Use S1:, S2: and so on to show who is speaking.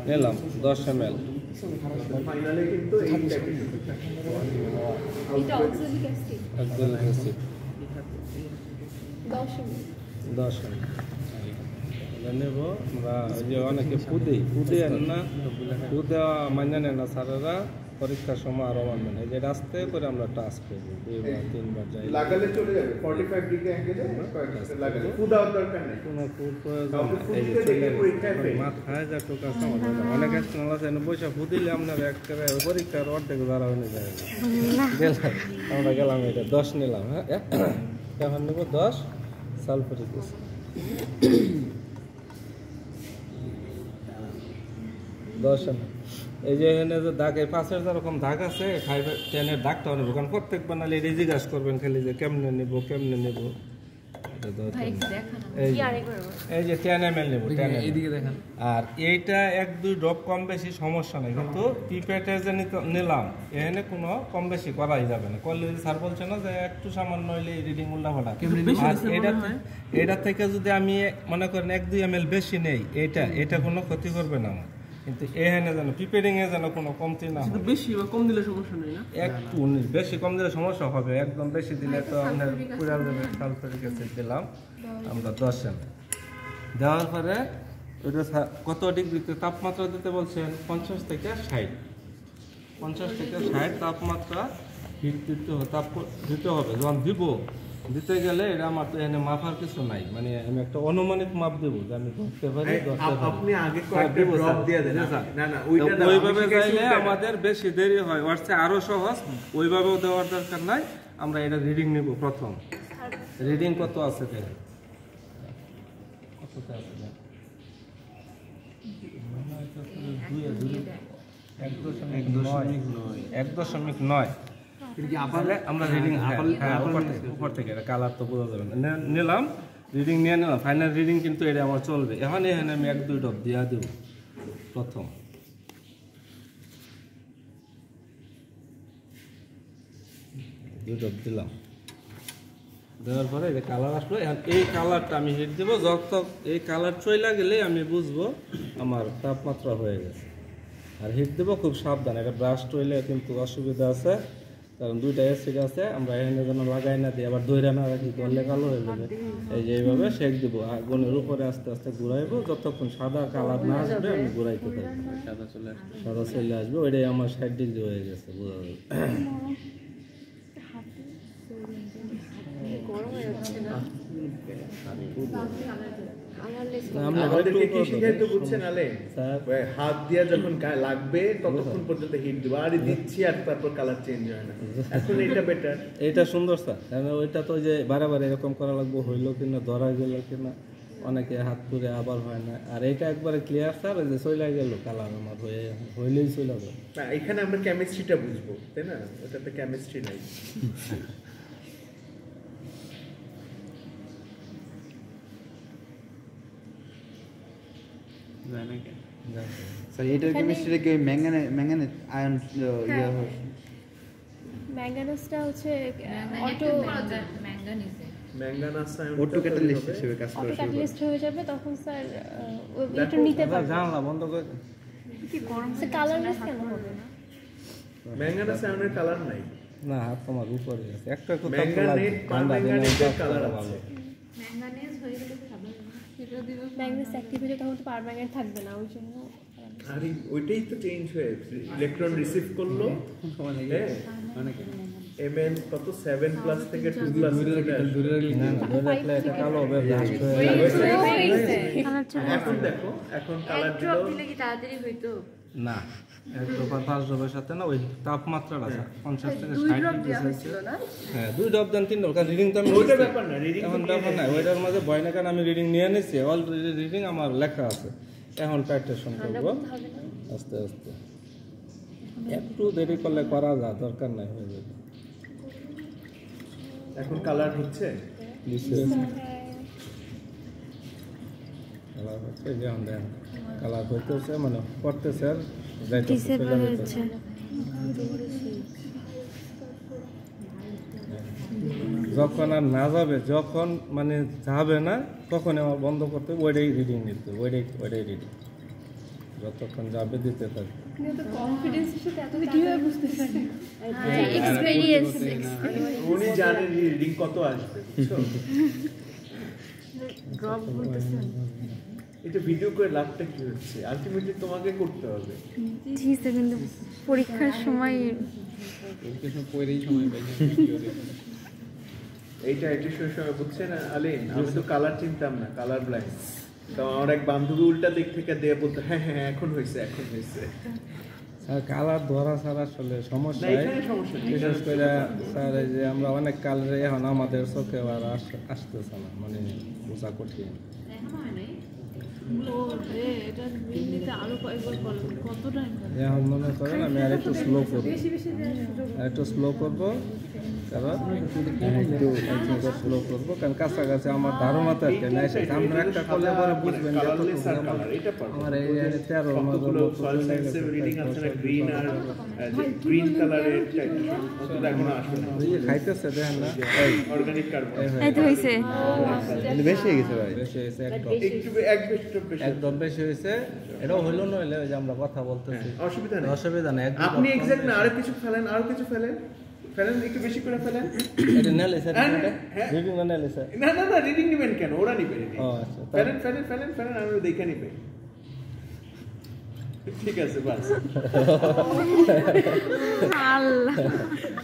S1: নিলাম 10 ml।
S2: ফাইনালে কিন্তু এই
S3: এটা অক্সালিক অ্যাসিড 10 ml
S1: নেব আমরা যে অনেকে ফুদে না ফুদে মান্য নেন না স্যারেরা পরীক্ষার সময় আরো মানবেন এই যে রাস্তায় করে আমরা টাচ করবো 2-3 যাই
S2: লাগালে চলে যাবে 45 ডিগ্রি অ্যাঙ্গেলে লাগালে ফুড আউট দরকার নেই
S1: কোনো ফুড প্রয়োজন মাথায় যা টোকা সমস্যা অনেক স্টুডেন্ট আছে পয়সা ফুদিলে আপনার একেবারে পরীক্ষার অর্ধেক দ্বারা হয়ে যায় আমরা গেলাম এটা 10 নিলাম। হ্যাঁ এখন নেব 10 সালফারিক অ্যাসিড 10 ml। এই যে এখানে যে দাগ এই পাশের যেরকম দাগ আছে 5-10 এর দাগটা নেব কারণ প্রত্যেক বানালে এটা জিজ্ঞাসা করবেন খালি যে কেমনে নেব এই যে 10 ml নেব 10 ml এইদিকে দেখেন। আর এইটা 1-2 ড্রপ কম বেশি সমস্যা নাই কিন্তু পিপেটে যে নিলাম এখানে কোনো কম বেশি করাই যাবে না করলে স্যার বলছে না যে একটু সামান্য হইলে রিডিং উল্টাপাল্টা এটা থেকে যদি আমি মনে করেন 1-2 ml বেশি নেই এটা কোনো ক্ষতি করবে না আমার কিন্তু এখানে যেন প্রিপেয়ারিং এ যেন কোনো কমতি না হয়
S4: বেশি বা কম দিলে সমস্যা নেই না
S1: একটু বেশি কম দিলে সমস্যা হবে একদম বেশি দিলে তো আপনার পুরা যাবে সালফারিক অ্যাসিড দিলাম আমরা 10 ml দেওয়ার পরে ওটা কত ডিগ্রিতে তাপমাত্রা দিতে বলছেন 50 থেকে 60 তাপমাত্রা হিট দিতে হবে যখন দিব দিতে গেলে এটা আমার তো এখানে মাপার কিছু নাই মানে আমি একটা অনুমানিক মাপ দেব যে আমি ধরতে পারি
S2: আপনি আগে কয়েকটা ড্রপ দিয়ে দেন না
S1: ওইটা ওইভাবে চাইলে আমাদের বেশি দেরি হয় ওয়ার্সে আরো সহজ ওইভাবেও দেওয়ার দরকার নাই আমরা এটা রিডিং নেব প্রথম রিডিং কত আছে দেখেন কতটা আছে 1.9 আমরা রিডিং উপর থেকে এটা কালার তো বোঝা যাবে না নিলাম রিডিং নিয়ে নিলাম ফাইনাল রিডিং কিন্তু এটা আমার চলবে এখন এখানে আমি 1-2 ড্রপ দিয়ে দেব প্রথম 2 ড্রপ দিলাম দেওয়ার পরে এই কালার আসলো এখন এই কালারটা আমি হিট দেবো যখন এই কালার চলে গেলে আমি বুঝবো আমার তাপমাত্রা হয়ে গেছে আর হিট দেবো খুব সাবধান এটা ব্রাশ টইলে কিন্তু অসুবিধা আছে কারণ দুইটা অ্যাসিড আছে আমরা এখানে যেন লাগাই না দিই আবার দইরা না রাখি করলে কালো হয়ে যাবে এই যে এইভাবে শেক দেবো আগুনের উপরে আস্তে আস্তে ঘুরাইবো যতক্ষণ সাদা কালার না আসবে আমি ঘুরাইতে থাকবো সাদা চলে আসবে ওইটাই আমার 60 ডিগ্রি হয়ে গেছে বোঝা যাবে
S2: হাত দিয়া যখন লাগবে ততক্ষণ পর্যন্ত হিট দিব আর দিচ্ছি আর তারপর কালার চেঞ্জ হয় না এখন এটা বেটার
S1: এটা সুন্দর স্যার কারণ ওইটা তো যে বারে এরকম করা লাগবে হইলো কিনা ধরা গেল কিনা অনেকে হাত পুরে আবার হয় না আর এটা একবারে ক্লিয়ার স্যার ওই যে চলে গেল কালার আমার হইলেই চলে যাবে
S2: এখানে আমরা কেমিস্ট্রিটা বুঝবো তাই না ওটাতে কেমিস্ট্রি নাই
S5: স্যার এটার কেমিস্ট্রিটা কি ম্যাঙ্গানেজ আয়ন ইয়া হয়
S3: ম্যাঙ্গানাসটা হচ্ছে অটো
S2: ম্যাঙ্গানাস
S5: অটো ক্যাটালিস্ট হিসেবে কাজ করে
S3: অটো ক্যাটালিস্ট হয়ে যাবে তখন স্যার এটা নিতে পারবে
S1: জানলা বন্ধ করে
S3: কি গরম সে কালারলেস কেন হবে না
S2: ম্যাঙ্গানাস আয়নের কালার নাই
S1: না হাত তোমার উপরে আছে একটা তো
S2: ম্যাঙ্গানেসের কালার আছে
S3: ম্যাঙ্গানেস হয়ে গেলে তো হবে সেটা দিবে ম্যাঙ্গানেস অ্যাক্টিভ হলে তখন তো পারম্যাঙ্গানেট থাকবে না ওই জন্য
S2: আরে ওইটাই তো চেঞ্জ হয়ে ইলেকট্রন রিসিভ করলো হ্যাঁ অনেক এমএন কত 7 প্লাস থেকে 2 প্লাস
S1: দূরে রাখলে এটা কালো হবে ব্লাস্ট হয়ে
S2: এখন দেখো এখন কালার
S3: দিলে কি তাড়াতাড়ি হইতো
S1: না এক ড্রপ 5 ড্রপের সাথে না ওই তাপমাত্রাটা 50 থেকে 60 ডিগ্রি সেলসিয়াস হ্যাঁ 2 ড্রপ দেন 3 ড্রপ কারণ রিডিং তো আমি
S2: ওইটা ব্যাপার না রিডিং
S1: এখন ব্যাপার না ওইটার মধ্যে ভয় না কারণ আমি রিডিং নিয়ে নিছি অলরেডি রিডিং আমার লেখা আছে এখন টাইট্রেশন করব আস্তে আস্তে একটু দেরি করলে করা যায় দরকার নাই হয়ে যাবে
S2: এখন কালার হচ্ছে
S1: কালার হচ্ছে যেমন দেন কালার হইতেছে মানে করতেছে আর যাইতেছে চলে যাইতেছে। যখন আর না যাবে, যখন মানে যাবে না তখন আমার বন্ধ করতে হবে, ওইটাই রিডিং নিতে হবে, ওইটাই রিডিং যতক্ষণ যাবে দিতে থাকবে।
S3: কিন্তু কনফিডেন্সের সাথে এত কিভাবে বুঝতেছেন? এক্সপেরিয়েন্স
S2: উনি জানেন রিডিং কত আসবে, বুঝছো?
S3: ড্রপ বলতেছেন।
S2: এটা ভিডিও করে লাভটা কি হচ্ছে? আলটিমেটলি তোমাকে করতে হবে।
S4: জি স্যার, কিন্তু পরীক্ষার সময়
S2: এইটা সময় বুঝছেন আলিন, আমি তো কালার চিনতাম না, কালার ব্লাইন্ড। তো আমার এক বান্ধবী উল্টা দিক থেকে দিয়ে বলতো হ্যাঁ হ্যাঁ এখন হয়েছে।
S1: স্যার কালার ধরা ছাড়া আসলে সমস্যা,
S2: না, এখানে সমস্যা নেই।
S1: বিশেষ করে স্যার এই যে আমরা অনেক কালারে এখন আমাদের চোখে আর আসতেছে না, মানে বোঝা কঠিন। এখন মনে করেন আমি আর একটু স্লো করবো, কারণ একটু স্লো করবো, কারণ কাছাকাছি আমার ধারণাতে একটা নেই। আমরা একটা করলে পরে বুঝবেন যে আমার এই 13
S2: গ্রিন কালারের এখনো আসবে না।
S1: খাইতেছে দেখেন না,
S2: অর্গানিক কার্বন
S4: এই তো হয়েছে।
S5: বেশি হয়ে গেছে ভাই।
S1: বেশি হয়েছে
S2: একদম
S1: একদম বেশি হয়েছে। এটাও হইলো না হইলে ওই যে আমরা কথা বলতেছি,
S2: অসুবিধা নেই।
S1: অসুবিধা নেই।
S2: আপনি এক্সাক্ট না, আরো কিছু ফেলেন, একটু বেশি করে ফেলেন।
S1: এটা নেলে স্যার,
S2: হ্যাঁ।
S1: রিডিং নেলে স্যার।
S2: না রিডিং নেবেন কেন? ওরা নিবে রিডিং।
S1: ও আচ্ছা,
S2: ফেলেন আমি দেখে নিবে। ঠিক আছে বাস।
S4: আল্লাহ।